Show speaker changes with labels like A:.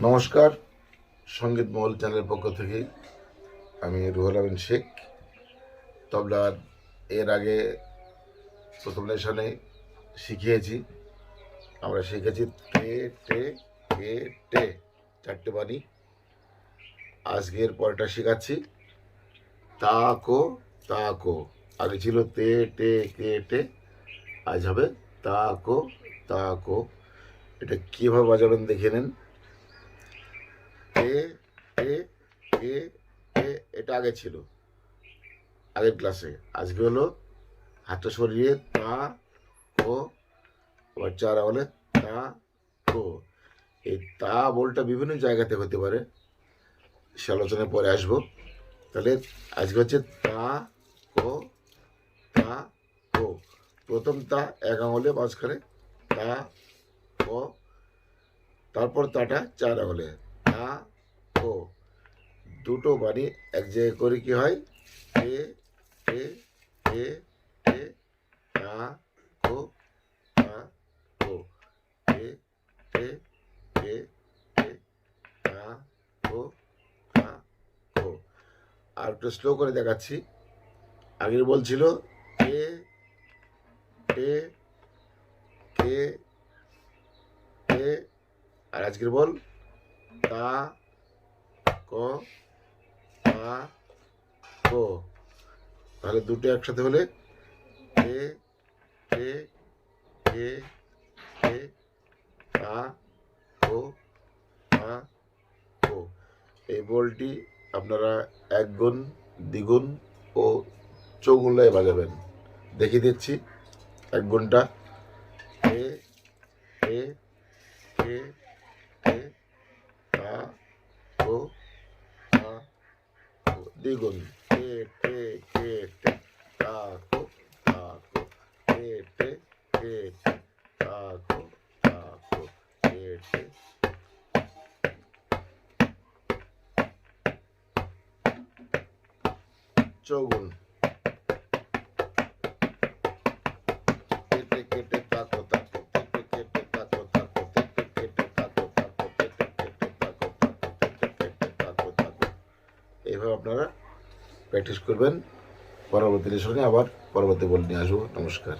A: নমস্কার, সঙ্গীত মহল চ্যানেলের পক্ষ থেকে আমি রুহুল আমিন শেখ তবলার এর আগে প্রথম লেসনে শিখিয়েছি। আমরা শিখেছি টে টে কে টে, চারটে বাণী। আজকের পরেরটা শেখাচ্ছি তা কো তা কো। আগে ছিল তে টে কে টে, আজ হবে তা কো তা কো। এটা কীভাবে বাজাবেন দেখে নেন। এ এ এ এ, এটা আগে ছিল আগের ক্লাসে। আজকে হলো হাতটা সরিয়ে তা কো, আবার চার বলে তা কো। এই তা বলটা বিভিন্ন জায়গাতে হতে পারে, সে আলোচনায় পরে আসবো। তাহলে আজকে হচ্ছে তা কো তা কো। প্রথম তা এক আঙুলে মাঝখানে তা কো, তারপর তাটা চার আঙুলে তা কো। দুটো বাণী এক জায়গায় করে কি হয়, এ এ এ এ তা কো তা কো, এ এ এ এ তা কো তা কো। আর একটু স্লো করে দেখাচ্ছি। আগের বলছিল এ এ এ এ, আর আজকের বল তা কো তা কো। তাহলে দুটো একসাথে হলে এ এ এ এ তা কো তা কো। এই বলটি আপনারা এক গুণ, দ্বিগুণ ও চৌগুণলায় বাজাবেন। দেখিয়ে দিচ্ছি এক গুণটা। এ এ এ এ তা কো তা কো। দ্বিগুণ টে টে টে টে তা কো তা কো, টে টে টে টে তা কো তা কো, টে টে। চৌগুণ কেটে কেটে তাকো তাকো, কেটে কেটে তাকো তাকো, কেটে কেটে তাকো তাকো, কেটে কেটে তাকো তাকো, কেটে কেটে তাকো তাকো। এইভাবে আপনারা প্র্যাকটিস করবেন। পরবর্তী লেসনে আবার পরবর্তী বল নিয়ে আসবো। নমস্কার।